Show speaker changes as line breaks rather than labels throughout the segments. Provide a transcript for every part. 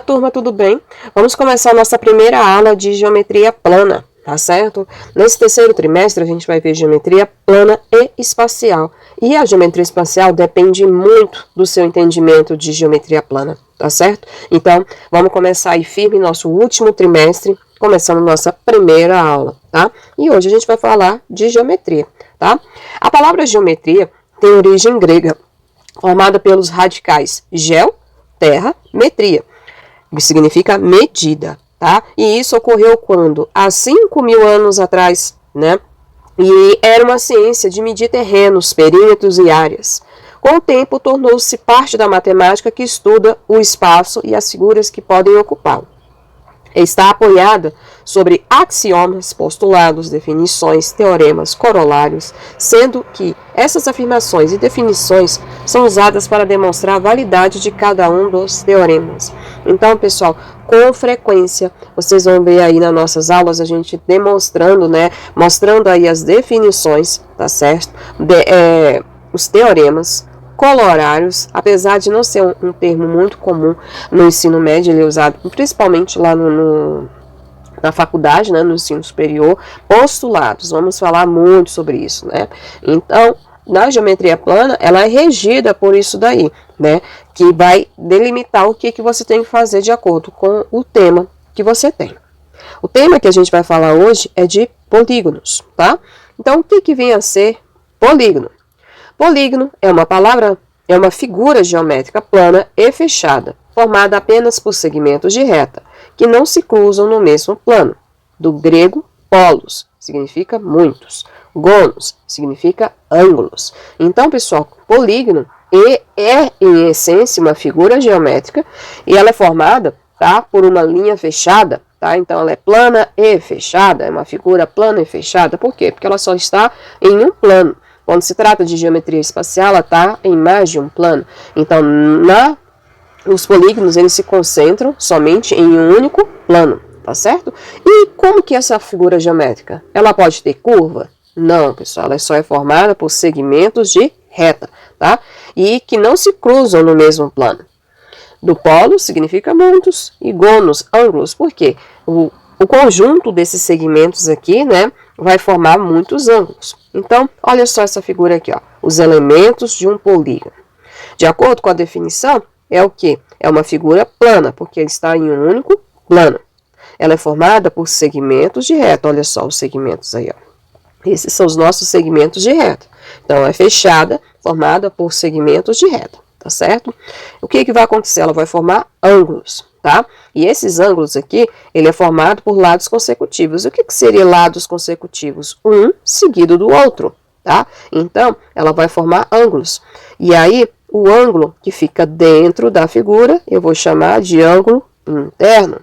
turma, tudo bem? Vamos começar a nossa primeira aula de geometria plana, tá certo? Nesse terceiro trimestre a gente vai ver geometria plana e espacial. E a geometria espacial depende muito do seu entendimento de geometria plana, tá certo? Então, vamos começar aí firme nosso último trimestre, começando nossa primeira aula, tá? E hoje a gente vai falar de geometria, tá? A palavra geometria tem origem grega, formada pelos radicais geo, terra, metria, que significa medida, tá? E isso ocorreu quando? Há 5.000 anos atrás, né? E era uma ciência de medir terrenos, perímetros e áreas. Com o tempo, tornou-se parte da matemática que estuda o espaço e as figuras que podem ocupá-lo. Está apoiada sobre axiomas, postulados, definições, teoremas, corolários, sendo que essas afirmações e definições são usadas para demonstrar a validade de cada um dos teoremas. Então, pessoal, com frequência, vocês vão ver aí nas nossas aulas a gente demonstrando, né, mostrando aí as definições, tá certo? Os teoremas, corolários, apesar de não ser um termo muito comum no ensino médio, ele é usado principalmente lá na faculdade, né, no ensino superior. Postulados, vamos falar muito sobre isso, né? Então, na geometria plana, ela é regida por isso daí, né, que vai delimitar o que você tem que fazer de acordo com o tema que você tem. O tema que a gente vai falar hoje é de polígonos, tá? Então, o que vem a ser polígono? Polígono é uma figura geométrica plana e fechada, formada apenas por segmentos de reta, que não se cruzam no mesmo plano. Do grego, polos, significa muitos. Gonos, significa ângulos. Então, pessoal, polígono é, em essência, uma figura geométrica e ela é formada, tá, por uma linha fechada, tá? Então, ela é plana e fechada, é uma figura plana e fechada. Por quê? Porque ela só está em um plano. Quando se trata de geometria espacial, ela está em mais de um plano. Então, os polígonos, eles se concentram somente em um único plano, tá certo? E como que é essa figura geométrica? Ela pode ter curva? Não, pessoal, ela só é formada por segmentos de reta, tá? E que não se cruzam no mesmo plano. Do polo significa muitos e gonos, ângulos. Por quê? O conjunto desses segmentos aqui, né, vai formar muitos ângulos. Então, olha só essa figura aqui, ó, os elementos de um polígono. De acordo com a definição, é o quê? É uma figura plana, porque está em um único plano. Ela é formada por segmentos de reta. Olha só os segmentos aí, ó. Esses são os nossos segmentos de reta. Então, é fechada, formada por segmentos de reta, tá certo? O que vai acontecer? Ela vai formar ângulos, tá? E esses ângulos aqui, ele é formado por lados consecutivos. O que seria lados consecutivos? Um seguido do outro, tá? Então, ela vai formar ângulos. E aí, o ângulo que fica dentro da figura, eu vou chamar de ângulo interno.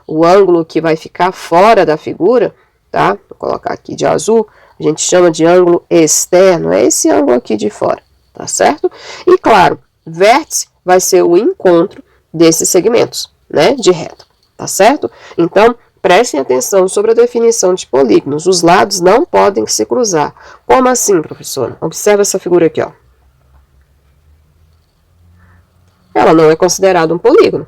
O ângulo que vai ficar fora da figura, tá? Vou colocar aqui de azul, a gente chama de ângulo externo. É esse ângulo aqui de fora, tá certo? E claro, vértice vai ser o encontro desses segmentos, né, de reta, tá certo? Então, prestem atenção sobre a definição de polígonos. Os lados não podem se cruzar. Como assim, professora? Observa essa figura aqui, ó. Ela não é considerada um polígono,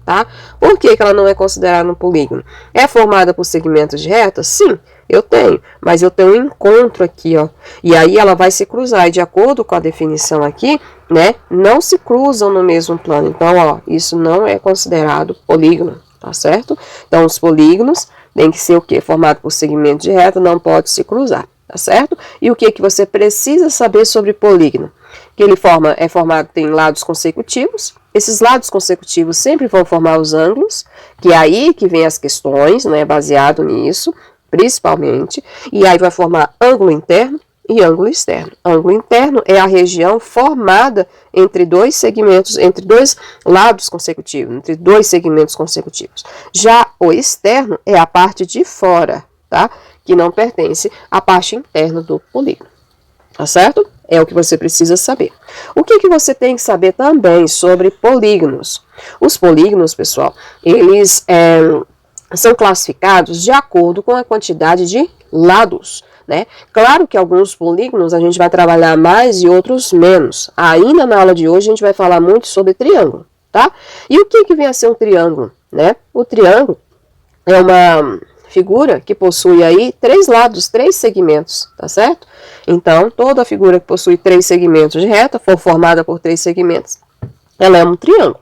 tá? Por que ela não é considerada um polígono? É formada por segmentos de reta? Sim, eu tenho, mas eu tenho um encontro aqui, ó. E aí ela vai se cruzar, e de acordo com a definição aqui, né, não se cruzam no mesmo plano. Então, ó, isso não é considerado polígono, tá certo? Então, os polígonos têm que ser o quê? Formado por segmentos de reta, não pode se cruzar, tá certo? E o que você precisa saber sobre polígono? Que ele é formado, tem lados consecutivos. Esses lados consecutivos sempre vão formar os ângulos, que é aí que vem as questões, né, baseado nisso, principalmente. E aí vai formar ângulo interno e ângulo externo. Ângulo interno é a região formada entre dois segmentos, entre dois lados consecutivos, entre dois segmentos consecutivos. Já o externo é a parte de fora, tá? Que não pertence à parte interna do polígono, tá certo? É o que você precisa saber. O que você tem que saber também sobre polígonos? Os polígonos, pessoal, eles são classificados de acordo com a quantidade de lados, né? Claro que alguns polígonos a gente vai trabalhar mais e outros menos. Ainda na aula de hoje a gente vai falar muito sobre triângulo, tá? E o que vem a ser um triângulo, né? O triângulo é uma figura que possui aí 3 lados, 3 segmentos, tá certo? Então, toda figura que possui 3 segmentos de reta, for formada por 3 segmentos, ela é um triângulo.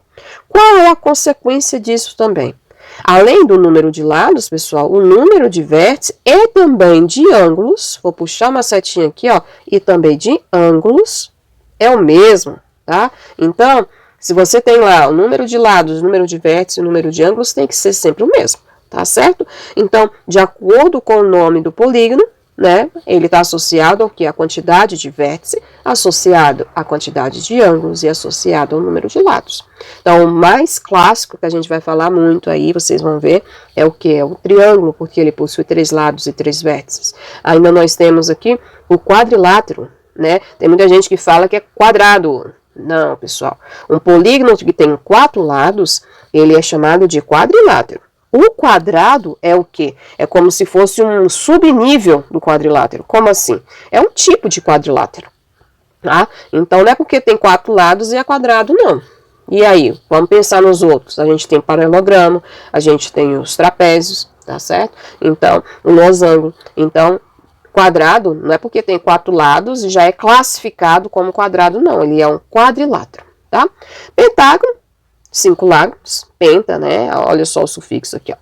Qual é a consequência disso também? Além do número de lados, pessoal, o número de vértices e também de ângulos, vou puxar uma setinha aqui, ó, e também de ângulos, é o mesmo, tá? Então, se você tem lá o número de lados, o número de vértices e o número de ângulos, tem que ser sempre o mesmo, tá certo? Então, de acordo com o nome do polígono, né, ele está associado ao que? A quantidade de vértices, associado à quantidade de ângulos e associado ao número de lados. Então, o mais clássico que a gente vai falar muito aí, vocês vão ver, é o que? É o triângulo, porque ele possui 3 lados e 3 vértices. Ainda nós temos aqui o quadrilátero, né? Tem muita gente que fala que é quadrado. Não, pessoal. Um polígono que tem 4 lados, ele é chamado de quadrilátero. O quadrado é o quê? É como se fosse um subnível do quadrilátero. Como assim? É um tipo de quadrilátero. Tá? Então, não é porque tem 4 lados e é quadrado, não. E aí, vamos pensar nos outros. A gente tem paralelogramo, a gente tem os trapézios, tá certo? Então, o losango. Então, quadrado não é porque tem 4 lados e já é classificado como quadrado, não. Ele é um quadrilátero, tá? Pentágono. 5 lados, penta, né? Olha só o sufixo aqui, ó.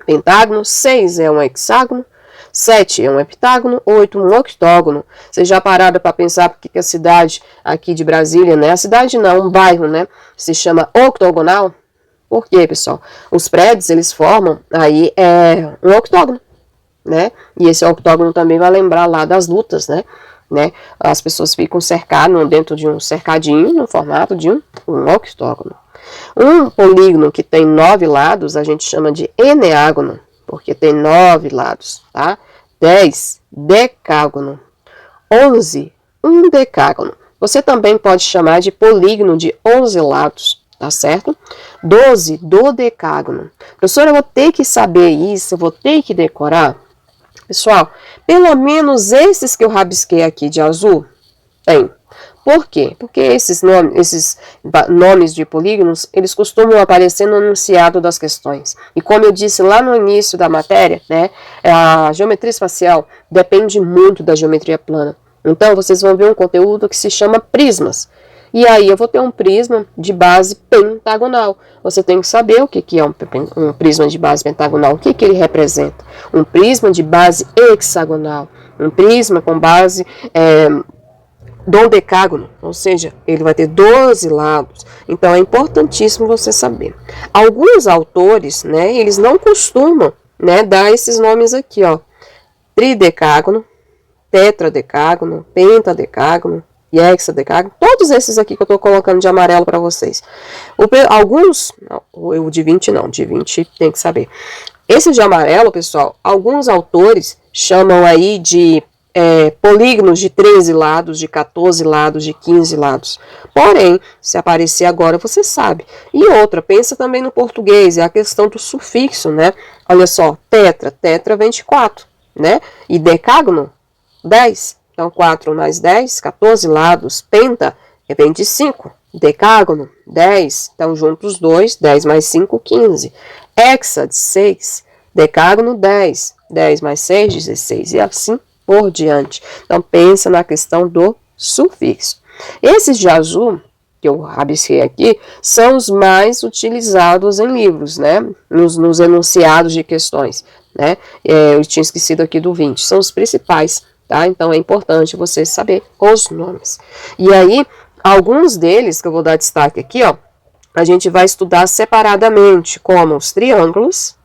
Pentágono, 6 é um hexágono, 7 é um heptágono, 8 um octógono. Vocês já pararam para pensar porque que a cidade aqui de Brasília, né? A cidade não, um bairro, né? Se chama octogonal? Por quê, pessoal? Os prédios, eles formam aí um octógono, né? E esse octógono também vai lembrar lá das lutas, né? As pessoas ficam cercadas dentro de um cercadinho no formato de um octógono. Um polígono que tem 9 lados, a gente chama de eneágono, porque tem 9 lados, tá? 10, decágono. 11, um decágono. Você também pode chamar de polígono de 11 lados, tá certo? 12, dodecágono. Professora, eu vou ter que saber isso, eu vou ter que decorar? Pessoal, pelo menos esses que eu rabisquei aqui de azul, tem. Por quê? Porque esses nomes de polígonos, eles costumam aparecer no enunciado das questões. E como eu disse lá no início da matéria, né, a geometria espacial depende muito da geometria plana. Então, vocês vão ver um conteúdo que se chama prismas. E aí eu vou ter um prisma de base pentagonal. Você tem que saber o que é um prisma de base pentagonal, o que ele representa. Um prisma de base hexagonal, um prisma com base dodecágono, ou seja, ele vai ter 12 lados. Então é importantíssimo você saber. Alguns autores, né, eles não costumam, né, dar esses nomes aqui, ó. Tridecágono, tetradecágono, pentadecágono e hexadecágono. Todos esses aqui que eu estou colocando de amarelo para vocês. Alguns, o de 20 não, de 20 tem que saber. Esse de amarelo, pessoal, alguns autores chamam aí de polígonos de 13 lados, de 14 lados, de 15 lados. Porém, se aparecer agora, você sabe. E outra, pensa também no português, é a questão do sufixo, né? Olha só, tetra vem de 4, né? E decágono, 10. Então, 4 mais 10, 14 lados. Penta vem de 5. Decágono, 10. Então, juntos os dois, 10 mais 5, 15. Hexa, de 6. Decágono, 10. 10 mais 6, 16. E assim por diante. Então, pensa na questão do sufixo. Esses de azul, que eu rabisquei aqui, são os mais utilizados em livros, né? Nos enunciados de questões, né? Eu tinha esquecido aqui do 20. São os principais, tá? Então, é importante você saber os nomes. E aí, alguns deles, que eu vou dar destaque aqui, ó, a gente vai estudar separadamente, como os triângulos,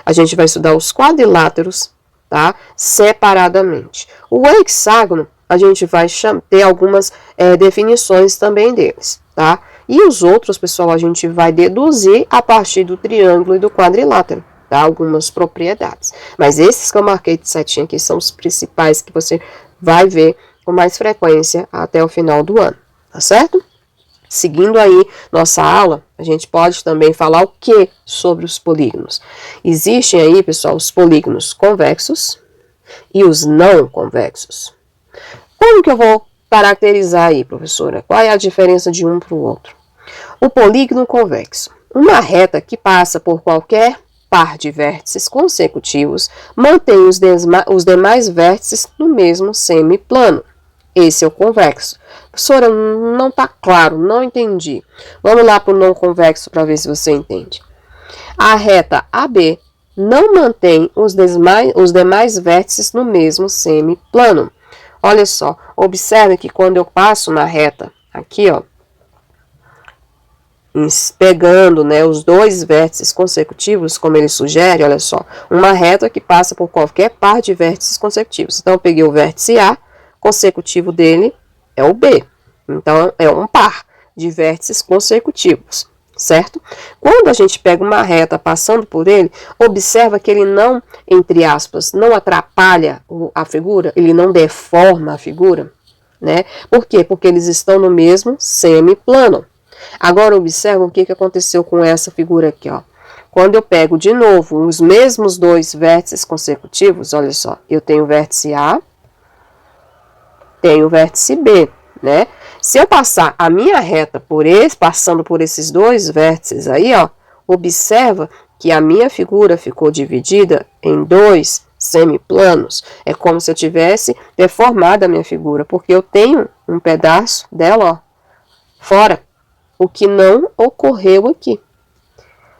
a gente vai estudar os quadriláteros, tá? Separadamente. O hexágono, a gente vai ter algumas definições também deles, tá? E os outros, pessoal, a gente vai deduzir a partir do triângulo e do quadrilátero, tá? Algumas propriedades. Mas esses que eu marquei de setinha aqui são os principais que você vai ver com mais frequência até o final do ano, tá certo? Seguindo aí nossa aula, a gente pode também falar o que sobre os polígonos. Existem aí, pessoal, os polígonos convexos e os não convexos. Como que eu vou caracterizar aí, professora? Qual é a diferença de um para o outro? O polígono convexo. Uma reta que passa por qualquer par de vértices consecutivos mantém os demais vértices no mesmo semiplano. Esse é o convexo. Professora, não está claro, não entendi. Vamos lá para o não convexo para ver se você entende. A reta AB não mantém os demais vértices no mesmo semiplano. Olha só, observe que quando eu passo na reta, aqui ó, pegando, né, os dois vértices consecutivos, como ele sugere, olha só, uma reta que passa por qualquer par de vértices consecutivos. Então, eu peguei o vértice A, consecutivo dele é o B. Então, é um par de vértices consecutivos, certo? Quando a gente pega uma reta passando por ele, observa que ele não, entre aspas, não atrapalha a figura, ele não deforma a figura, né? Por quê? Porque eles estão no mesmo semiplano. Agora, observa o que aconteceu com essa figura aqui, ó. Quando eu pego de novo os mesmos dois vértices consecutivos, olha só, eu tenho o vértice A, tenho o vértice B, né? Se eu passar a minha reta passando por esses dois vértices aí, ó, observa que a minha figura ficou dividida em dois semiplanos. É como se eu tivesse deformado a minha figura, porque eu tenho um pedaço dela, ó, fora. O que não ocorreu aqui.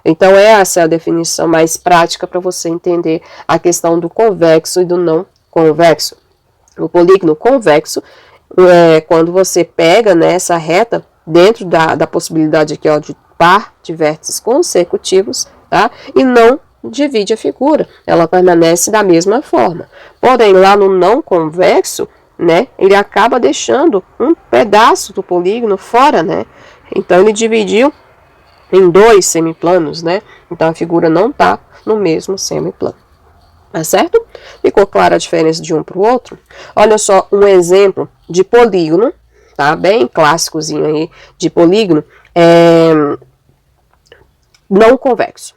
Então, essa é a definição mais prática para você entender a questão do convexo e do não convexo. O polígono convexo é quando você pega, né, essa reta dentro da possibilidade aqui, ó, de par de vértices consecutivos, tá? E não divide a figura. Ela permanece da mesma forma. Porém, lá no não convexo, né, ele acaba deixando um pedaço do polígono fora, né? Então, ele dividiu em dois semiplanos, né? Então, a figura não está no mesmo semiplano. Tá certo? Ficou clara a diferença de um para o outro? Olha só um exemplo de polígono, tá? Bem clássicozinho aí de polígono, não convexo.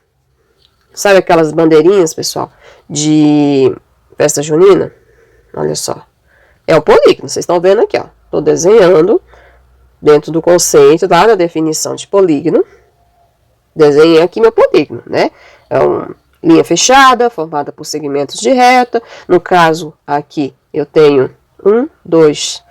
Sabe aquelas bandeirinhas, pessoal, de festa junina? Olha só. É o polígono, vocês estão vendo aqui, ó. Estou desenhando dentro do conceito, da definição de polígono, desenhei aqui meu polígono, né? É uma linha fechada, formada por segmentos de reta. No caso, aqui, eu tenho 1, 2, deixa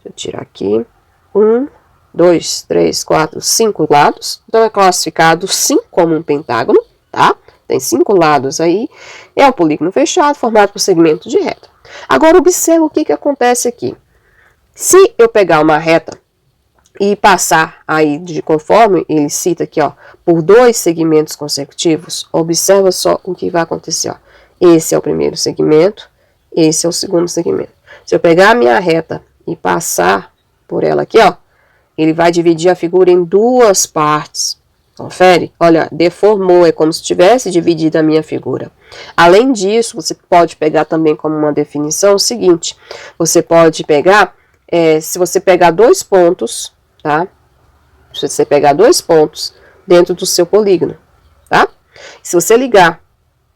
eu tirar aqui, 1, 2, 3, 4, 5 lados. Então, é classificado sim como um pentágono, tá? Tem 5 lados aí. É um polígono fechado, formado por segmentos de reta. Agora, observa o que acontece aqui. Se eu pegar uma reta e passar aí, conforme ele cita aqui, ó, por dois segmentos consecutivos, observa só o que vai acontecer, ó. Esse é o primeiro segmento, esse é o segundo segmento. Se eu pegar a minha reta e passar por ela aqui, ó, ele vai dividir a figura em duas partes. Confere? Olha, deformou, é como se tivesse dividido a minha figura. Além disso, você pode pegar também como uma definição o seguinte, você pode pegar, se você pegar dois pontos, tá? Se você pegar dois pontos dentro do seu polígono, tá? Se você ligar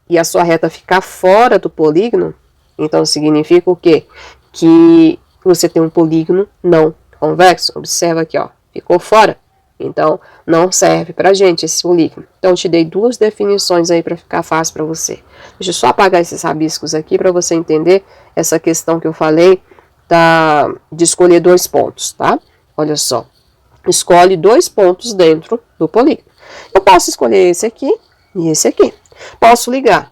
e a sua reta ficar fora do polígono, então significa o quê? Que você tem um polígono não convexo. Observa aqui, ó, ficou fora. Então, não serve pra gente esse polígono. Então, eu te dei duas definições aí para ficar fácil para você. Deixa eu só apagar esses rabiscos aqui para você entender essa questão que eu falei de escolher dois pontos, tá? Olha só. Escolhe dois pontos dentro do polígono. Eu posso escolher esse aqui e esse aqui. Posso ligar.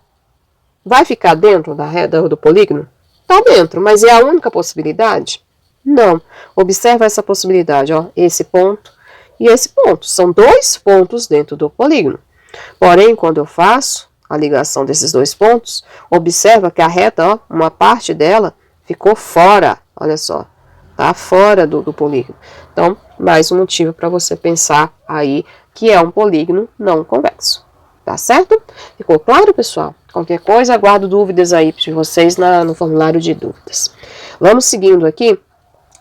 Vai ficar dentro da reta do polígono? Tá dentro, mas é a única possibilidade? Não. Observa essa possibilidade, ó. Esse ponto e esse ponto. São dois pontos dentro do polígono. Porém, quando eu faço a ligação desses dois pontos, observa que a reta, ó, uma parte dela ficou fora. Olha só. Tá fora do polígono. Então, mais um motivo para você pensar aí que é um polígono não convexo. Tá certo? Ficou claro, pessoal? Qualquer coisa, aguardo dúvidas aí de vocês no formulário de dúvidas. Vamos seguindo aqui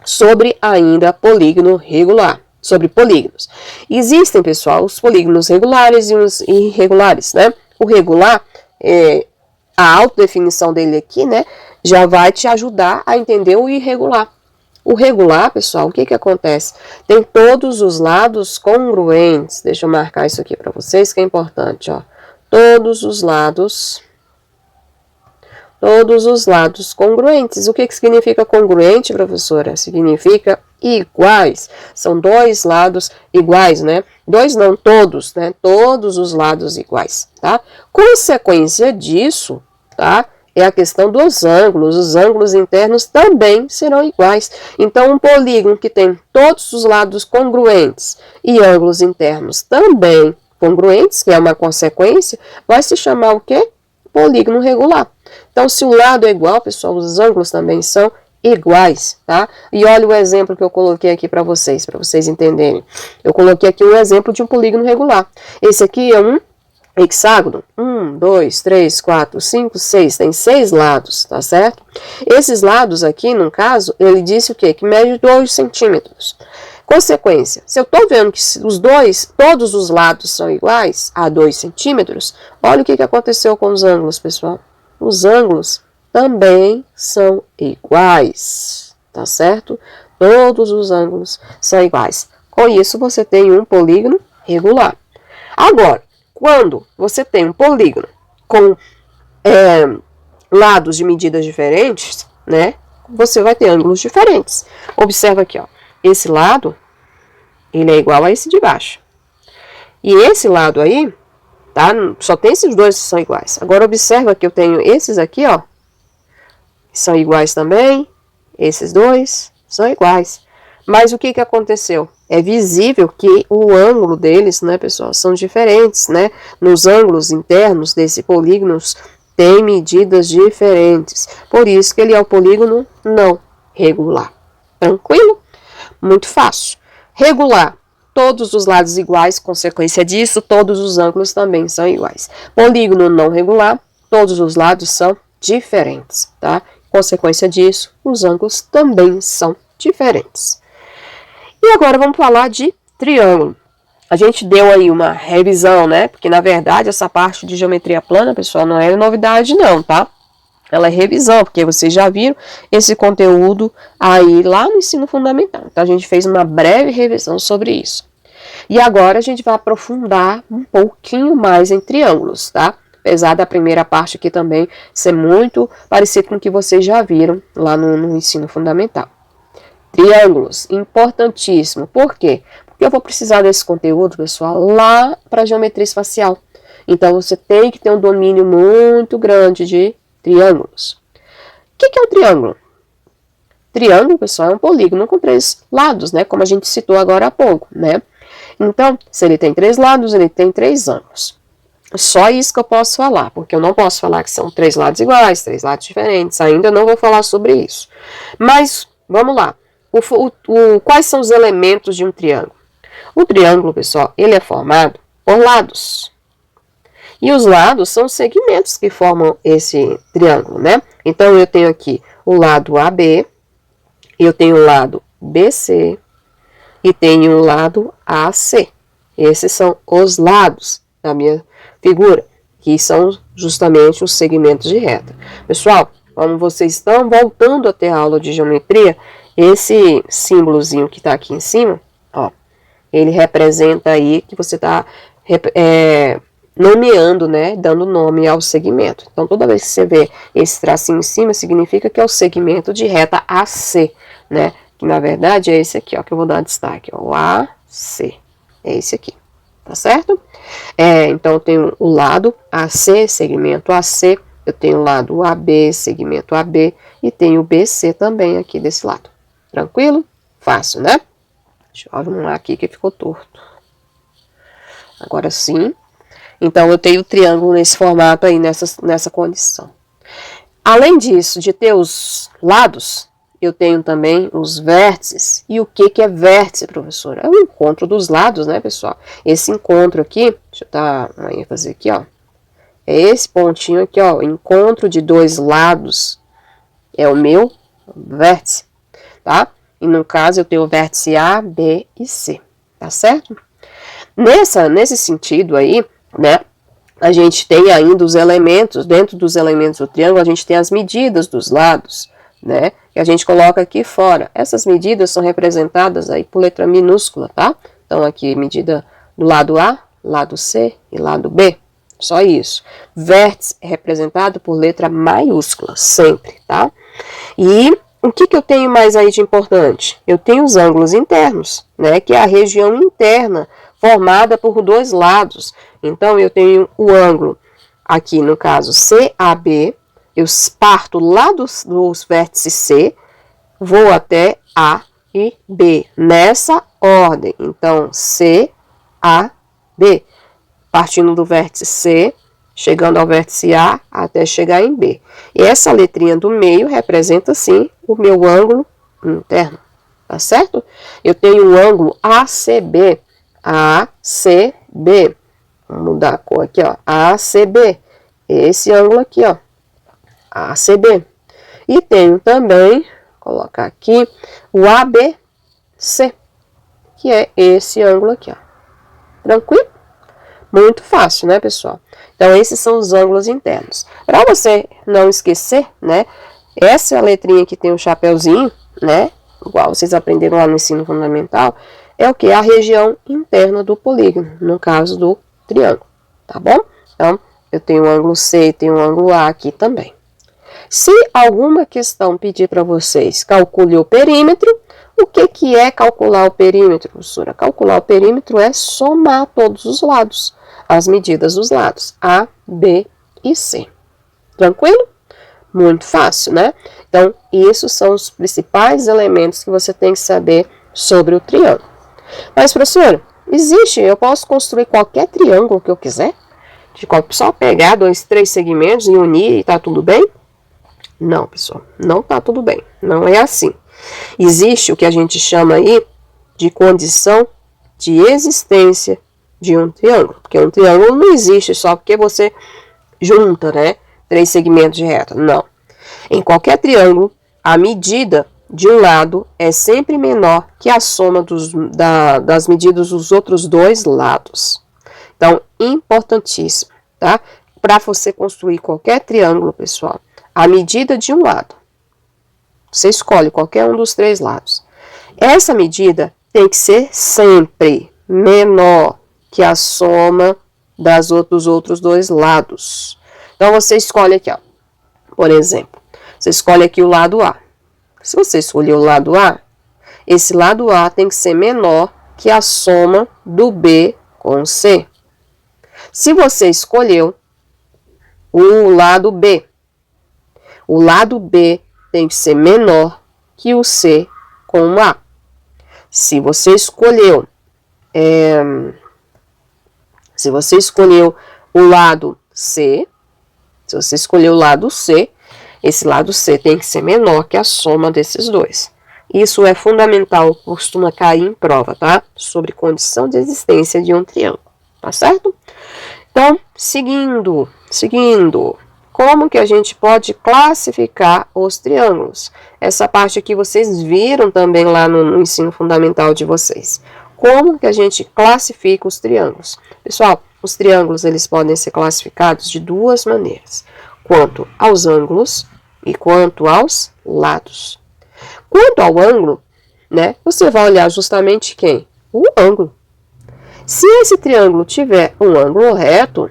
sobre ainda polígono regular. Sobre polígonos. Existem, pessoal, os polígonos regulares e os irregulares, né? O regular, a autodefinição dele aqui, né, já vai te ajudar a entender o irregular. O regular, pessoal, o que acontece? Tem todos os lados congruentes. Deixa eu marcar isso aqui para vocês, que é importante, ó. Todos os lados congruentes. O que significa congruente, professora? Significa iguais. São dois lados iguais, né? Dois não, todos, né? Todos os lados iguais, tá? Consequência disso, tá? É a questão dos ângulos. Os ângulos internos também serão iguais. Então, um polígono que tem todos os lados congruentes e ângulos internos também congruentes, que é uma consequência, vai se chamar o quê? Polígono regular. Então, se o lado é igual, pessoal, os ângulos também são iguais, tá? E olha o exemplo que eu coloquei aqui para vocês entenderem. Eu coloquei aqui um exemplo de um polígono regular. Esse aqui é um hexágono. 1, 2, 3, 4, 5, 6. Tem 6 lados, tá certo? Esses lados aqui, no caso, ele disse o quê? Que mede 2 centímetros. Consequência, se eu estou vendo que todos os lados são iguais a 2 centímetros, olha o que aconteceu com os ângulos, pessoal. Os ângulos também são iguais, tá certo? Todos os ângulos são iguais. Com isso, você tem um polígono regular. Agora, quando você tem um polígono com lados de medidas diferentes, né? Você vai ter ângulos diferentes. Observa aqui, ó. Esse lado, ele é igual a esse de baixo. E esse lado aí, tá? Só tem esses dois que são iguais. Agora, observa que eu tenho esses aqui, ó. Que são iguais também. Esses dois são iguais. Mas o que aconteceu? É visível que o ângulo deles, né, pessoal, são diferentes, né? Nos ângulos internos desse polígono tem medidas diferentes. Por isso que ele é o polígono não regular. Tranquilo? Muito fácil. Regular, todos os lados iguais, consequência disso, todos os ângulos também são iguais. Polígono não regular, todos os lados são diferentes, tá? Consequência disso, os ângulos também são diferentes. E agora vamos falar de triângulo. A gente deu aí uma revisão, né? Porque na verdade essa parte de geometria plana, pessoal, não é novidade não, tá? Ela é revisão, porque vocês já viram esse conteúdo aí lá no ensino fundamental. Então, a gente fez uma breve revisão sobre isso. E agora a gente vai aprofundar um pouquinho mais em triângulos, tá? Apesar da primeira parte aqui também ser muito parecido com o que vocês já viram lá no ensino fundamental. Triângulos, importantíssimo. Por quê? Porque eu vou precisar desse conteúdo, pessoal, lá para geometria espacial. Então, você tem que ter um domínio muito grande de triângulos. O que é um triângulo? Triângulo, pessoal, é um polígono com 3 lados, né? Como a gente citou agora há pouco, né? Então, se ele tem 3 lados, ele tem 3 ângulos. Só isso que eu posso falar, porque eu não posso falar que são 3 lados iguais, 3 lados diferentes. Ainda não vou falar sobre isso. Mas, vamos lá. Quais são os elementos de um triângulo? O triângulo, pessoal, ele é formado por lados. E os lados são os segmentos que formam esse triângulo, né? Então, eu tenho aqui o lado AB, eu tenho o lado BC e tenho o lado AC. Esses são os lados da minha figura, que são justamente os segmentos de reta. Pessoal, como vocês estão voltando a ter a aula de geometria, esse símbolozinho que está aqui em cima, ó, ele representa aí que você está nomeando, né, dando nome ao segmento. Então, toda vez que você vê esse tracinho em cima, significa que é o segmento de reta AC, né, que na verdade é esse aqui, ó, que eu vou dar destaque, ó, o AC, é esse aqui, tá certo? Então, eu tenho o lado AC, segmento AC, eu tenho o lado AB, segmento AB, e tenho o BC também aqui desse lado. Tranquilo? Fácil, né? Deixa eu arrumar aqui que ficou torto. Agora sim. Então, eu tenho o triângulo nesse formato aí, nessa condição. Além disso, de ter os lados, eu tenho também os vértices. E o que é vértice, professora? É o encontro dos lados, né, pessoal? Esse encontro aqui, deixa eu dar uma ênfase aqui, ó. É esse pontinho aqui, ó, encontro de 2 lados. É o meu vértice, tá? E no caso, eu tenho o vértice A, B e C, tá certo? Nesse sentido aí, né, a gente tem ainda os elementos, dentro dos elementos do triângulo, a gente tem as medidas dos lados, né, que a gente coloca aqui fora. Essas medidas são representadas aí por letra minúscula, tá? Então, aqui, medida do lado A, lado C e lado B. Só isso. Vértice é representado por letra maiúscula, sempre, tá? E o que eu tenho mais aí de importante? Eu tenho os ângulos internos, né? Que é a região interna formada por dois lados. Então, eu tenho o ângulo aqui, no caso, CAB. Eu parto lá dos vértices C, vou até A e B, nessa ordem. Então, C, A, B. Partindo do vértice C, chegando ao vértice A, até chegar em B. E essa letrinha do meio representa, sim, o meu ângulo interno, tá certo? Eu tenho o ângulo ACB, ACB. Vamos mudar a cor aqui, ó, ACB. Esse ângulo aqui, ó, ACB. E tenho também, vou colocar aqui, o ABC, que é esse ângulo aqui, ó. Tranquilo? Muito fácil, né, pessoal? Então, esses são os ângulos internos. Para você não esquecer, né, essa é a letrinha que tem o chapeuzinho, né, igual vocês aprenderam lá no ensino fundamental, é o que? A região interna do polígono, no caso do triângulo, tá bom? Então, eu tenho o ângulo C e tenho o ângulo A aqui também. Se alguma questão pedir para vocês, calcule o perímetro. O que é calcular o perímetro, professora? Calcular o perímetro é somar todos os lados, as medidas dos lados, A, B e C. Tranquilo? Muito fácil, né? Então, esses são os principais elementos que você tem que saber sobre o triângulo. Mas, professora, eu posso construir qualquer triângulo que eu quiser? Só pegar 2, 3 segmentos e unir e tá tudo bem? Não, pessoal, não tá tudo bem. Não é assim. Existe o que a gente chama aí de condição de existência de um triângulo. Porque um triângulo não existe só porque você junta, né, 3 segmentos de reta. Não. Em qualquer triângulo, a medida de um lado é sempre menor que a soma das medidas dos outros dois lados. Então, importantíssimo, tá? Para você construir qualquer triângulo, pessoal, a medida de um lado, você escolhe qualquer um dos 3 lados. Essa medida tem que ser sempre menor que a soma dos outros 2 lados. Então, você escolhe aqui, ó. Por exemplo, você escolhe aqui o lado A. Se você escolher o lado A, esse lado A tem que ser menor que a soma do B com C. Se você escolheu o lado B tem que ser menor que o C com o A. Se você escolheu o lado C, esse lado C tem que ser menor que a soma desses dois. Isso é fundamental, costuma cair em prova, tá? Sobre condição de existência de um triângulo, tá certo? Então, seguindo, como que a gente pode classificar os triângulos? Essa parte aqui vocês viram também lá no ensino fundamental de vocês. Como que a gente classifica os triângulos? Pessoal, os triângulos eles podem ser classificados de 2 maneiras. Quanto aos ângulos e quanto aos lados. Quanto ao ângulo, né, você vai olhar justamente quem? O ângulo. Se esse triângulo tiver um ângulo reto,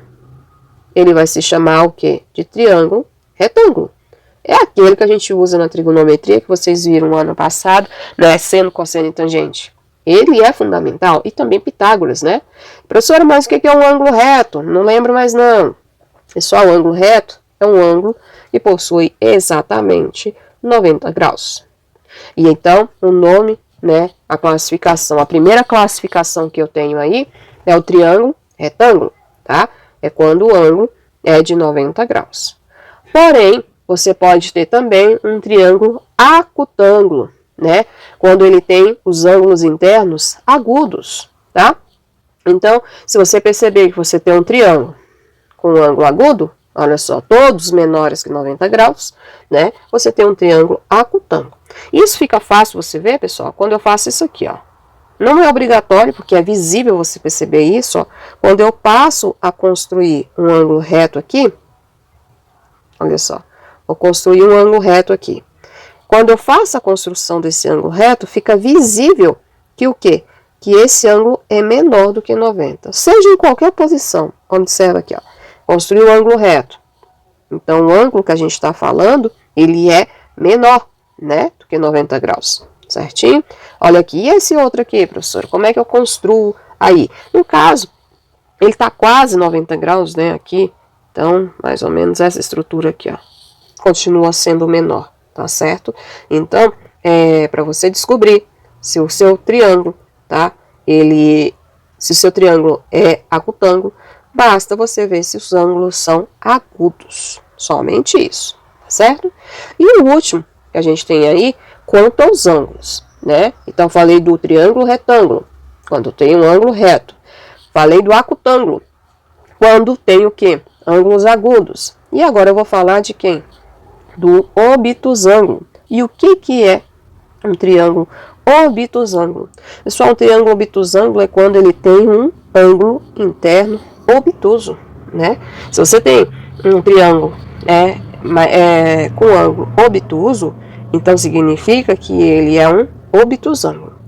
ele vai se chamar o quê? De triângulo retângulo. É aquele que a gente usa na trigonometria, que vocês viram no ano passado, né? Seno, cosseno e tangente. Ele é fundamental. E também Pitágoras, né? Professora, mas o que é um ângulo reto? Não lembro mais não. Pessoal, o ângulo reto é um ângulo que possui exatamente 90 graus. E então, o nome, né? A classificação, a primeira classificação que eu tenho aí é o triângulo retângulo, tá? É quando o ângulo é de 90 graus. Porém, você pode ter também um triângulo acutângulo, né? Quando ele tem os ângulos internos agudos, tá? Então, se você perceber que você tem um triângulo com um ângulo agudo, olha só, todos menores que 90 graus, né? Você tem um triângulo acutângulo. Isso fica fácil você ver, pessoal, quando eu faço isso aqui, ó. Não é obrigatório, porque é visível você perceber isso, ó. Quando eu passo a construir um ângulo reto aqui, olha só, vou construir um ângulo reto aqui. Quando eu faço a construção desse ângulo reto, fica visível que o quê? Que esse ângulo é menor do que 90. Seja em qualquer posição. Observa aqui, ó. Construir o ângulo reto. Então, o ângulo que a gente está falando, ele é menor, né? Do que 90 graus. Certinho? Olha aqui. E esse outro aqui, professor? Como é que eu construo aí? No caso, ele está quase 90 graus, né? Aqui. Então, mais ou menos essa estrutura aqui, ó. Continua sendo menor, tá certo? Então, para você descobrir se o seu triângulo, tá? Se o seu triângulo é acutângulo, basta você ver se os ângulos são agudos. Somente isso, tá certo? E o último que a gente tem aí, quanto aos ângulos, né? Então, falei do triângulo retângulo, quando tem um ângulo reto. Falei do acutângulo, quando tem o quê? Ângulos agudos. E agora eu vou falar de quem? Do obtusângulo. E o que é um triângulo obtusângulo? Pessoal, um triângulo obtusângulo é quando ele tem um ângulo interno obtuso, né? Se você tem um triângulo com ângulo obtuso, então significa que ele é um obtusângulo.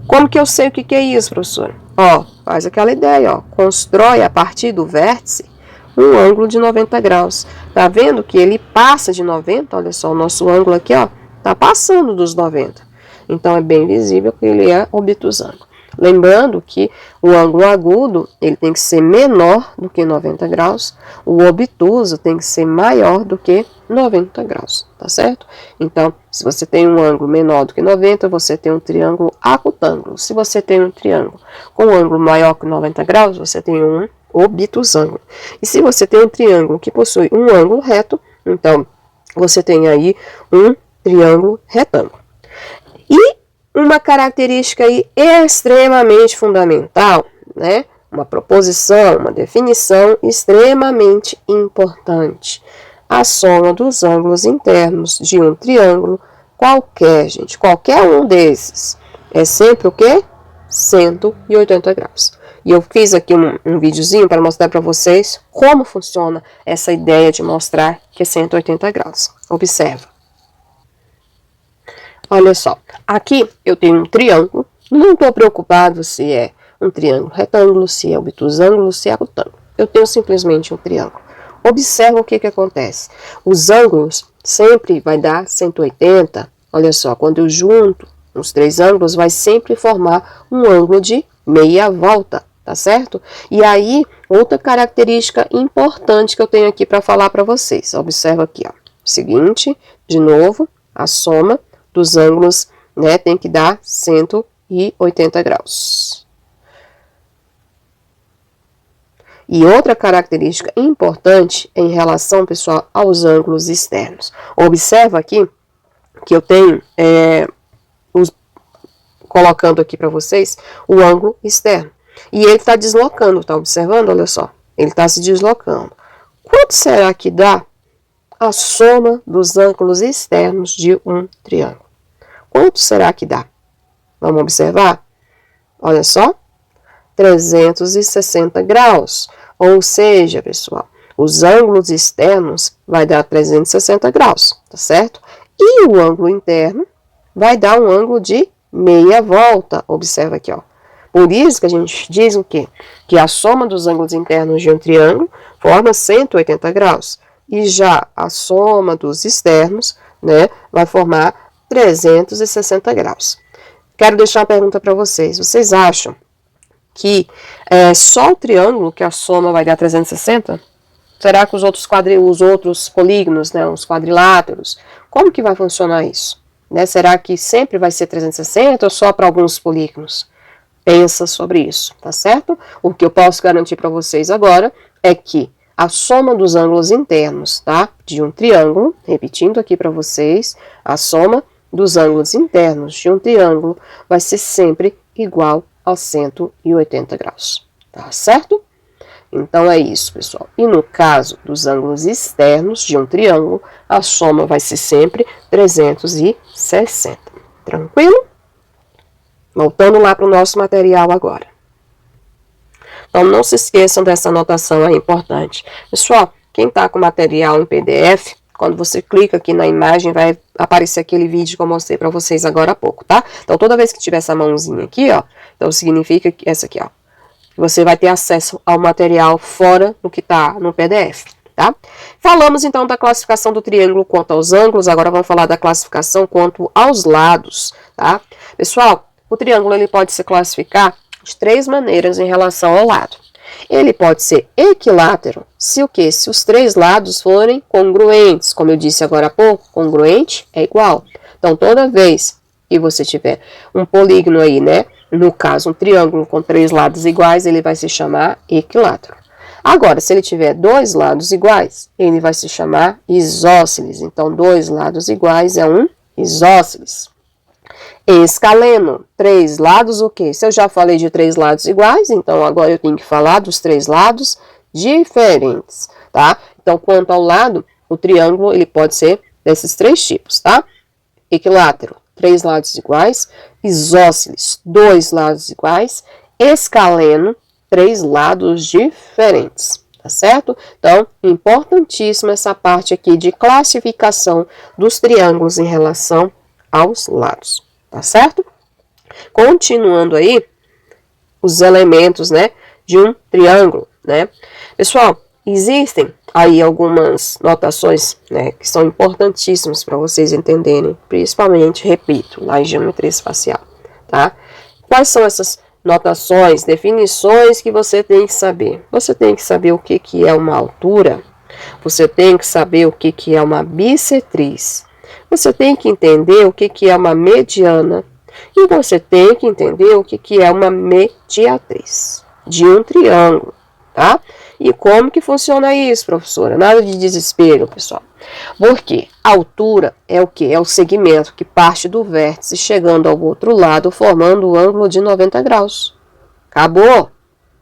Como que eu sei o que é isso, professora? Ó, faz aquela ideia, ó, constrói a partir do vértice um ângulo de 90 graus. Tá vendo que ele passa de 90? Olha só, o nosso ângulo aqui, ó, tá passando dos 90. Então, é bem visível que ele é obtusângulo. Lembrando que o ângulo agudo, ele tem que ser menor do que 90 graus. O obtuso tem que ser maior do que 90 graus, tá certo? Então, se você tem um ângulo menor do que 90, você tem um triângulo acutângulo. Se você tem um triângulo com um ângulo maior que 90 graus, você tem um obtusângulo. E se você tem um triângulo que possui um ângulo reto, então você tem aí um triângulo retângulo. E uma característica aí extremamente fundamental, né? Uma proposição, uma definição extremamente importante. A soma dos ângulos internos de um triângulo qualquer, gente, qualquer um desses, é sempre o quê? 180 graus. E eu fiz aqui um videozinho para mostrar para vocês como funciona essa ideia de mostrar que é 180 graus. Observa. Olha só, aqui eu tenho um triângulo, não estou preocupado se é um triângulo retângulo, se é obtusângulo, se é acutângulo. Eu tenho simplesmente um triângulo. Observa o que acontece. Os ângulos sempre vai dar 180. Olha só, quando eu junto os três ângulos, vai sempre formar um ângulo de meia volta, tá certo? E aí, outra característica importante que eu tenho aqui para falar para vocês. Observa aqui, ó. Seguinte, de novo, a soma dos ângulos, né, tem que dar 180 graus. E outra característica importante em relação, pessoal, aos ângulos externos. Observa aqui que eu tenho, colocando aqui para vocês, o ângulo externo. E ele está deslocando, tá observando? Olha só, ele está se deslocando. Quanto será que dá a soma dos ângulos externos de um triângulo? Quanto será que dá? Vamos observar? Olha só, 360 graus. Ou seja, pessoal, os ângulos externos vai dar 360 graus, tá certo? E o ângulo interno vai dar um ângulo de meia volta. Observa aqui, ó. Por isso que a gente diz o quê? Que a soma dos ângulos internos de um triângulo forma 180 graus. E já a soma dos externos, né, vai formar 360 graus. Quero deixar uma pergunta para vocês. Vocês acham que só o triângulo que a soma vai dar 360? Será que os outros polígonos, né, os quadriláteros, como que vai funcionar isso? Né, será que sempre vai ser 360 ou só para alguns polígonos? Pensa sobre isso, tá certo? O que eu posso garantir para vocês agora é que a soma dos ângulos internos, tá, de um triângulo, repetindo aqui para vocês, a soma dos ângulos internos de um triângulo vai ser sempre igual a 180 graus, tá certo? Então, é isso, pessoal. E no caso dos ângulos externos de um triângulo, a soma vai ser sempre 360. Tranquilo? Voltando lá para o nosso material agora. Então, não se esqueçam dessa anotação, é importante. Pessoal, quem está com material em PDF, Quando você clica aqui na imagem, vai aparecer aquele vídeo que eu mostrei para vocês agora há pouco, tá? Então, toda vez que tiver essa mãozinha aqui, ó, então significa que essa aqui, ó, você vai ter acesso ao material fora do que tá no PDF, tá? Falamos, então, da classificação do triângulo quanto aos ângulos, agora vamos falar da classificação quanto aos lados, tá? Pessoal, o triângulo, ele pode se classificar de 3 maneiras em relação ao lado. Ele pode ser equilátero, se o quê? Se os 3 lados forem congruentes, como eu disse agora há pouco, congruente é igual. Então, toda vez que você tiver um polígono aí, né? No caso, um triângulo com 3 lados iguais, ele vai se chamar equilátero. Agora, se ele tiver 2 lados iguais, ele vai se chamar isósceles. Então, 2 lados iguais é um isósceles. Escaleno, 3 lados o quê? Se eu já falei de 3 lados iguais, então agora eu tenho que falar dos 3 lados diferentes, tá? Então, quanto ao lado, o triângulo, ele pode ser desses 3 tipos, tá? Equilátero, 3 lados iguais. Isósceles, 2 lados iguais. Escaleno, 3 lados diferentes, tá certo? Então, importantíssima essa parte aqui de classificação dos triângulos em relação aos lados, tá certo? Continuando aí, os elementos, né, de um triângulo, né? Pessoal, existem aí algumas notações, né, que são importantíssimas para vocês entenderem, principalmente, repito, lá em geometria espacial, tá? Quais são essas notações, definições que você tem que saber? Você tem que saber o que é uma altura, você tem que saber o que é uma bissetriz, você tem que entender o que é uma mediana e você tem que entender o que é uma mediatriz de um triângulo, tá? E como que funciona isso, professora? Nada de desespero, pessoal. Porque a altura é o que? É o segmento que parte do vértice chegando ao outro lado, formando o ângulo de 90 graus. Acabou.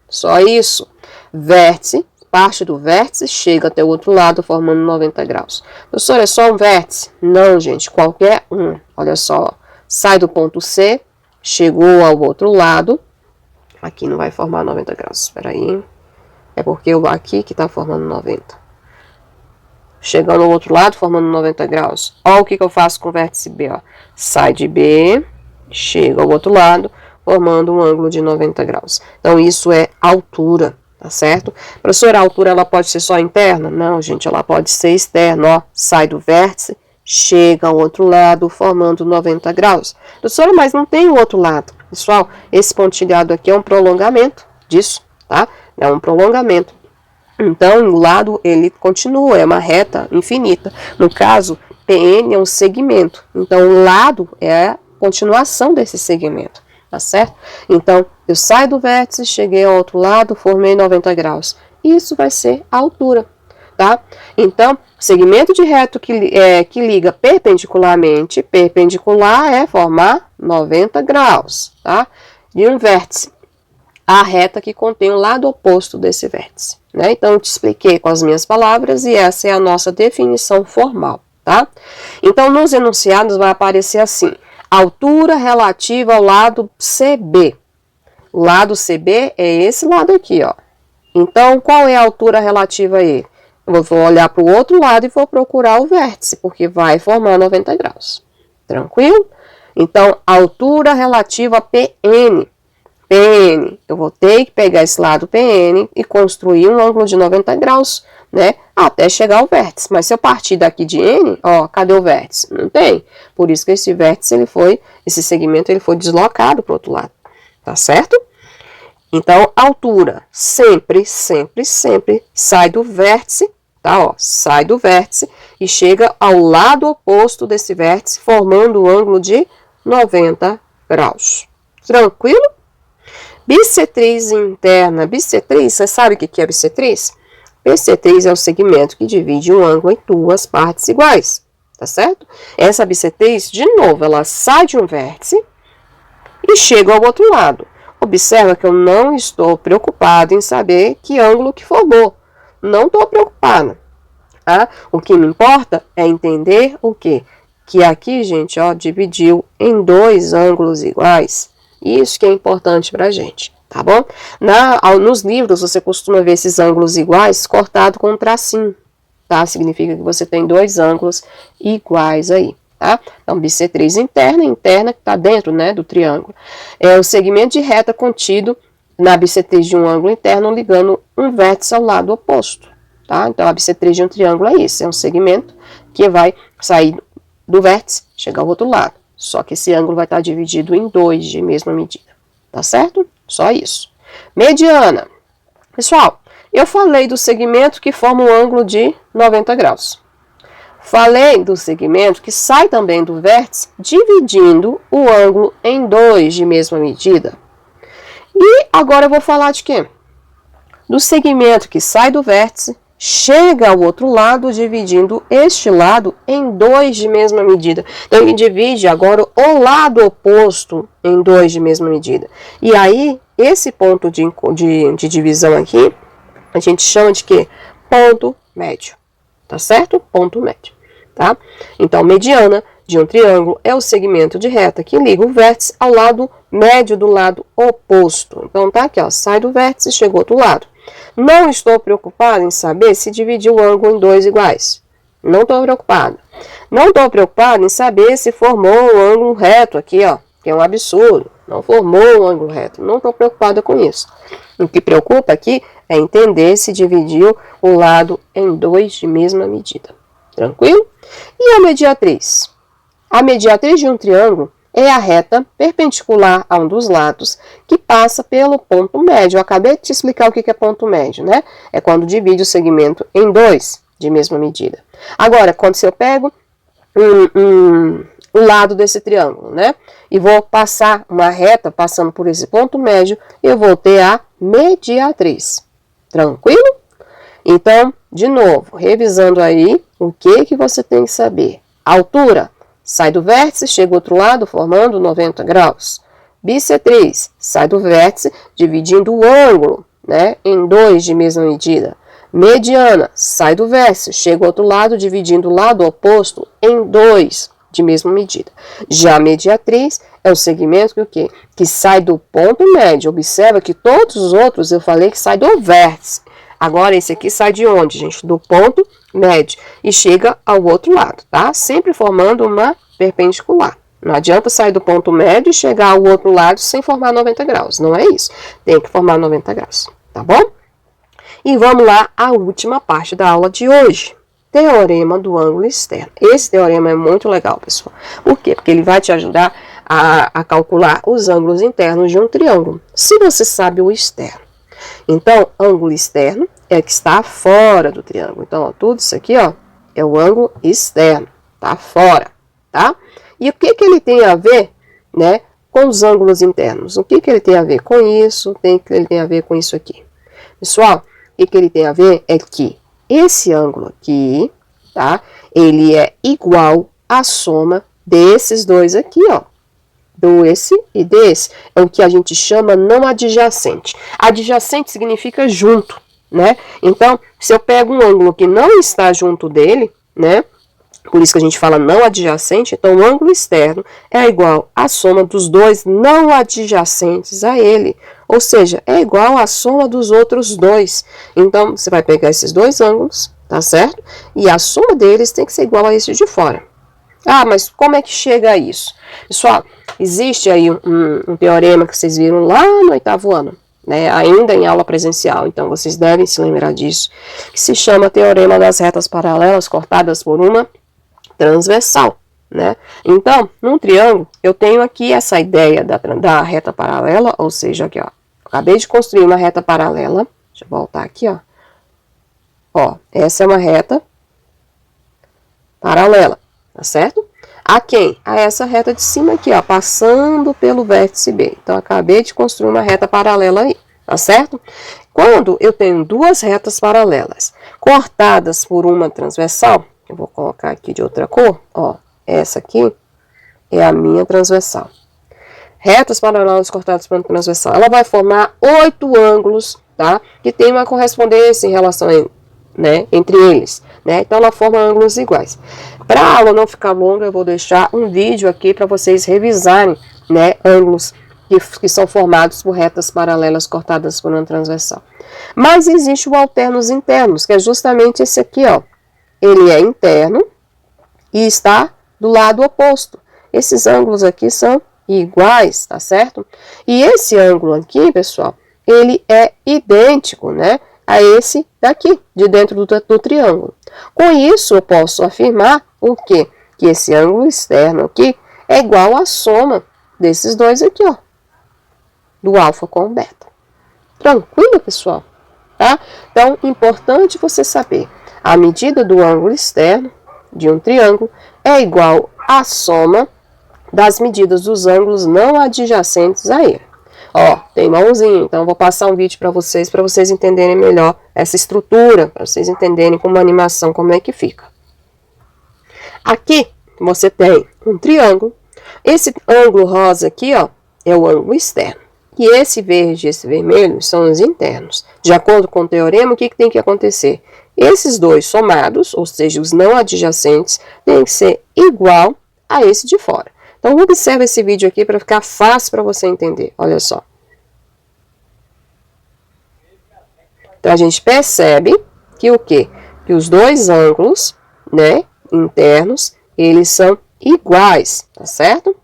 Só isso. Vértice, parte do vértice, chega até o outro lado, formando 90 graus. Professora, é só um vértice? Não, gente, qualquer um. Olha só, sai do ponto C, chegou ao outro lado. Aqui não vai formar 90 graus, espera aí. É porque eu aqui que está formando 90. Chegando ao outro lado, formando 90 graus. Olha o que eu faço com o vértice B. Ó. Sai de B, chega ao outro lado, formando um ângulo de 90 graus. Então, isso é altura, tá certo? Professora, a altura ela pode ser só interna? Não, gente, ela pode ser externa. Ó. Sai do vértice, chega ao outro lado, formando 90 graus. Professora, mas não tem o outro lado. Pessoal, esse pontilhado aqui é um prolongamento disso, tá? É um prolongamento. Então, o lado, ele continua, é uma reta infinita. No caso, PN é um segmento. Então, o lado é a continuação desse segmento, tá certo? Então, eu saio do vértice, cheguei ao outro lado, formei 90 graus. Isso vai ser a altura, tá? Então, segmento de reto que liga perpendicularmente, perpendicular é formar 90 graus, tá? E um vértice, a reta que contém o lado oposto desse vértice, né? Então, eu te expliquei com as minhas palavras e essa é a nossa definição formal, tá? Então, nos enunciados vai aparecer assim, altura relativa ao lado CB. O lado CB é esse lado aqui, ó. Então, qual é a altura relativa a ele? Eu vou olhar para o outro lado e vou procurar o vértice, porque vai formar 90 graus. Tranquilo? Então, altura relativa a PN. PN, eu vou ter que pegar esse lado PN e construir um ângulo de 90 graus, né, até chegar ao vértice. Mas se eu partir daqui de N, ó, cadê o vértice? Não tem. Por isso que esse vértice, esse segmento, ele foi deslocado para o outro lado, tá certo? Então, altura sempre, sempre, sempre sai do vértice, tá, ó, sai do vértice e chega ao lado oposto desse vértice, formando o ângulo de 90 graus. Tranquilo? Bissetriz interna. Bissetriz, você sabe o que é bissetriz? Bissetriz é o segmento que divide um ângulo em 2 partes iguais, tá certo? Essa bissetriz, de novo, ela sai de um vértice e chega ao outro lado. Observa que eu não estou preocupado em saber que ângulo que formou. Não estou preocupada, tá? O que me importa é entender o quê? Que aqui, gente, ó, dividiu em 2 ângulos iguais. Isso que é importante pra gente, tá bom? Nos livros você costuma ver esses ângulos iguais cortados com um tracinho, tá? Significa que você tem dois ângulos iguais aí, tá? Então, bissetriz interna, interna que está dentro, né, do triângulo. É o segmento de reta contido na bissetriz de um ângulo interno ligando um vértice ao lado oposto, tá? Então, a bissetriz de um triângulo é isso, é um segmento que vai sair do vértice, chegar ao outro lado. Só que esse ângulo vai estar dividido em dois de mesma medida, tá certo? Só isso. Mediana. Pessoal, eu falei do segmento que forma um ângulo de 90 graus. Falei do segmento que sai também do vértice, dividindo o ângulo em dois de mesma medida. E agora eu vou falar de quê? Do segmento que sai do vértice, chega ao outro lado, dividindo este lado em dois de mesma medida. Então, ele divide agora o lado oposto em dois de mesma medida. E aí, esse ponto de divisão aqui, a gente chama de quê? Ponto médio. Tá certo? Ponto médio. Tá? Então, mediana de um triângulo é o segmento de reta que liga o vértice ao lado médio do lado oposto. Então, tá aqui, ó, sai do vértice e chega ao outro lado. Não estou preocupado em saber se dividir o ângulo em dois iguais. Não estou preocupado. Não estou preocupado em saber se formou um ângulo reto aqui, ó, que é um absurdo. Não formou um ângulo reto. Não estou preocupada com isso. O que preocupa aqui é entender se dividiu o lado em dois de mesma medida. Tranquilo? E a mediatriz? A mediatriz de um triângulo é a reta perpendicular a um dos lados que passa pelo ponto médio. Eu acabei de te explicar o que é ponto médio, né? É quando divide o segmento em dois de mesma medida. Agora, quando eu pego o lado desse triângulo, né? E vou passar uma reta passando por esse ponto médio, eu vou ter a mediatriz. Tranquilo? Então, de novo, revisando aí, o que você tem que saber? Altura. Sai do vértice, chega ao outro lado, formando 90 graus. Bissetriz, sai do vértice, dividindo o ângulo, né, em dois de mesma medida. Mediana, sai do vértice, chega ao outro lado, dividindo o lado oposto em dois de mesma medida. Já a mediatriz é o segmento que, o quê? Que sai do ponto médio. Observa que todos os outros eu falei que sai do vértice. Agora, esse aqui sai de onde, gente? Do ponto médio. E chega ao outro lado, tá? Sempre formando uma perpendicular. Não adianta sair do ponto médio e chegar ao outro lado sem formar 90 graus. Não é isso. Tem que formar 90 graus, tá bom? E vamos lá à última parte da aula de hoje. Teorema do ângulo externo. Esse teorema é muito legal, pessoal. Por quê? Porque ele vai te ajudar a calcular os ângulos internos de um triângulo. Se você sabe o externo. Então, ângulo externo é que está fora do triângulo. Então, ó, tudo isso aqui, ó, é o ângulo externo, tá fora, tá? E o que ele tem a ver, né, com os ângulos internos? O que ele tem a ver com isso? Ele tem a ver com isso aqui. Pessoal, o que ele tem a ver é que esse ângulo aqui, tá? Ele é igual à soma desses dois aqui, ó. Desse e desse, é o que a gente chama não adjacente. Adjacente significa junto, né? Então, se eu pego um ângulo que não está junto dele, né? Por isso que a gente fala não adjacente, então o ângulo externo é igual à soma dos dois não adjacentes a ele. Ou seja, é igual à soma dos outros dois. Então, você vai pegar esses dois ângulos, tá certo? E a soma deles tem que ser igual a esse de fora. Ah, mas como é que chega a isso? Pessoal, existe aí um teorema que vocês viram lá no 8º ano, né? Ainda em aula presencial, então vocês devem se lembrar disso, que se chama teorema das retas paralelas cortadas por uma transversal, né? Então, num triângulo, eu tenho aqui essa ideia da reta paralela, ou seja, aqui, ó, acabei de construir uma reta paralela, deixa eu voltar aqui, ó. Ó, essa é uma reta paralela. Tá certo? A quem? A essa reta de cima aqui, ó, passando pelo vértice B. Então, acabei de construir uma reta paralela aí, tá certo? Quando eu tenho duas retas paralelas cortadas por uma transversal, eu vou colocar aqui de outra cor, ó, essa aqui é a minha transversal. Retas paralelas cortadas por uma transversal, ela vai formar 8 ângulos, tá? Que tem uma correspondência em relação a, né, entre eles, né? Então, ela forma ângulos iguais. Para a aula não ficar longa, eu vou deixar um vídeo aqui para vocês revisarem, né, ângulos que são formados por retas paralelas cortadas por uma transversal. Mas existe o alternos internos, que é justamente esse aqui, ó. ele é interno e está do lado oposto. Esses ângulos aqui são iguais, tá certo? E esse ângulo aqui, pessoal, ele é idêntico, né, a esse daqui, de dentro do triângulo. Com isso, eu posso afirmar o quê? Que esse ângulo externo aqui é igual à soma desses dois aqui, ó, do alfa com o beta. Tranquilo, pessoal? Tá? Então, importante você saber, a medida do ângulo externo de um triângulo é igual à soma das medidas dos ângulos não adjacentes a ele. Ó, tem mãozinha, então vou passar um vídeo para vocês entenderem melhor essa estrutura, para vocês entenderem como a animação, como é que fica. Aqui, você tem um triângulo, esse ângulo rosa aqui, ó, é o ângulo externo. E esse verde e esse vermelho são os internos. De acordo com o teorema, o que tem que acontecer? Esses dois somados, ou seja, os não adjacentes, tem que ser igual a esse de fora. Então, observe esse vídeo aqui para ficar fácil para você entender. Olha só. Então, a gente percebe que o quê? Que os dois ângulos, né, internos, eles são iguais, tá certo?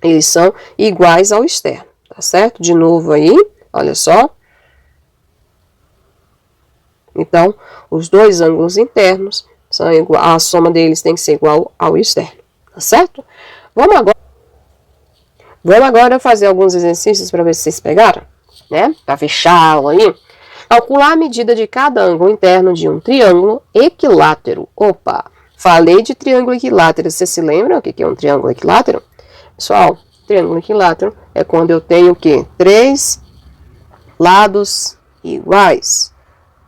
Eles são iguais ao externo, tá certo? De novo aí, olha só. Então, os dois ângulos internos são igual, a soma deles tem que ser igual ao externo, tá certo? Vamos agora fazer alguns exercícios para ver se vocês pegaram, né? Para fechar aí. Calcular a medida de cada ângulo interno de um triângulo equilátero. Opa, falei de triângulo equilátero. Você se lembra o que é um triângulo equilátero? Pessoal, triângulo equilátero é quando eu tenho o quê? 3 lados iguais.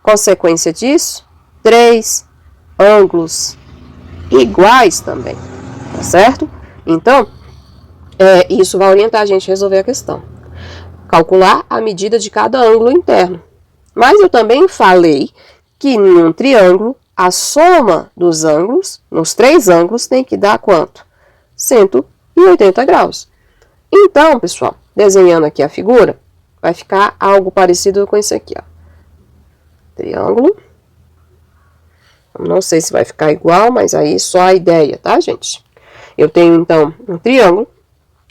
Consequência disso, 3 ângulos iguais também, tá certo? Então, isso vai orientar a gente a resolver a questão. Calcular a medida de cada ângulo interno. Mas eu também falei que em um triângulo, a soma dos ângulos, nos 3 ângulos, tem que dar quanto? 180 graus. Então, pessoal, desenhando aqui a figura, vai ficar algo parecido com isso aqui, ó. Triângulo. Não sei se vai ficar igual, mas aí só a ideia, tá, gente? Eu tenho, então, um triângulo,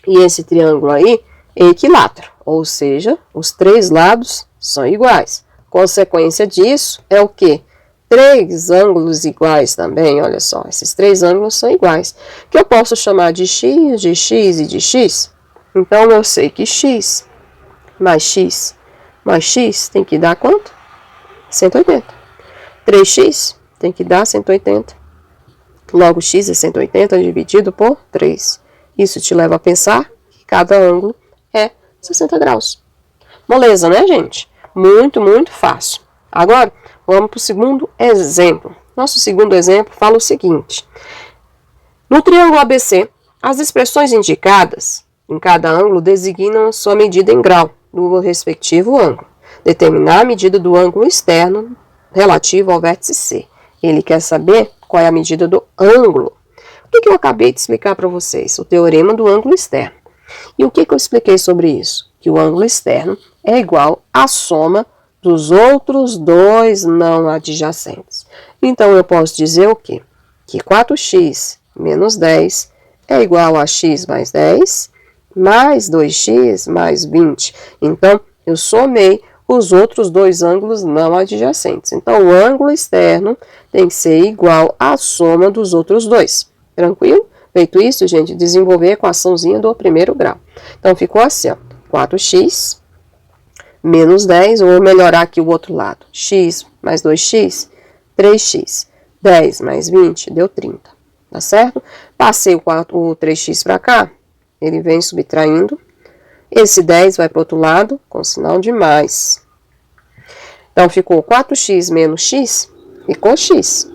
e esse triângulo aí é equilátero, ou seja, os 3 lados são iguais. Consequência disso é o quê? 3 ângulos iguais também, olha só, esses 3 ângulos são iguais, que eu posso chamar de x e de x. Então, eu sei que x mais x tem que dar quanto? 180. 3x tem que dar 180. Logo, x é 180 dividido por 3. Isso te leva a pensar que cada ângulo é 60 graus. Moleza, né, gente? Muito, muito fácil. Agora, vamos para o segundo exemplo. Nosso segundo exemplo fala o seguinte. No triângulo ABC, as expressões indicadas em cada ângulo designam a sua medida em grau do respectivo ângulo. Determinar a medida do ângulo externo relativo ao vértice C. Ele quer saber qual é a medida do ângulo. O que eu acabei de explicar para vocês? O teorema do ângulo externo. E o que eu expliquei sobre isso? Que o ângulo externo é igual à soma dos outros 2 não adjacentes. Então, eu posso dizer o quê? Que 4x menos 10 é igual a x mais 10 mais 2x mais 20. Então, eu somei os outros 2 ângulos não adjacentes. Então, o ângulo externo tem que ser igual à soma dos outros 2. Tranquilo? Feito isso, gente, desenvolver a equaçãozinha do primeiro grau. Então, ficou assim, ó, 4x menos 10, vou melhorar aqui o outro lado. X mais 2x, 3x. 10 mais 20 deu 30, tá certo? Passei o 3x para cá, ele vem subtraindo. Esse 10 vai para o outro lado com sinal de mais. Então, ficou 4x menos x, ficou x.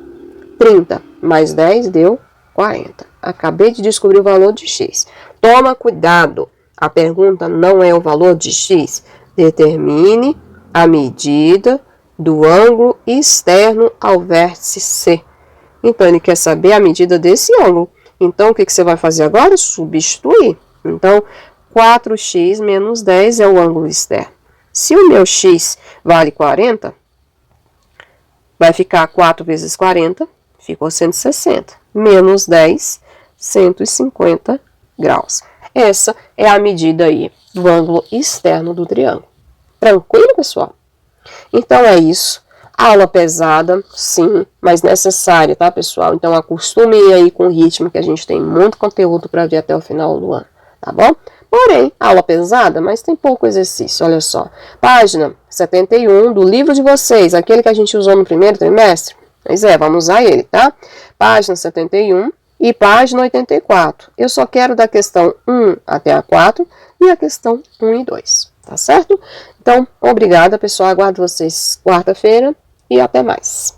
30 mais 10 deu 40. Acabei de descobrir o valor de x. Toma cuidado, a pergunta não é o valor de x. Determine a medida do ângulo externo ao vértice C. Então, ele quer saber a medida desse ângulo. Então, o que você vai fazer agora? Substituir. Então, 4x menos 10 é o ângulo externo. Se o meu x vale 40, vai ficar 4 vezes 40, ficou 160. Menos 10, 150 graus. Essa é a medida aí do ângulo externo do triângulo. Tranquilo, pessoal? Então é isso. Aula pesada, sim, mas necessária, tá, pessoal? Então acostumem aí com o ritmo, que a gente tem muito conteúdo para ver até o final do ano, tá bom? Porém, aula pesada, mas tem pouco exercício, olha só. Página 71 do livro de vocês, aquele que a gente usou no primeiro trimestre. Pois é, vamos usar ele, tá? Página 71 e página 84. Eu só quero da questão 1 até a 4 e a questão 1 e 2, tá certo? Então, obrigada, pessoal. Aguardo vocês quarta-feira e até mais.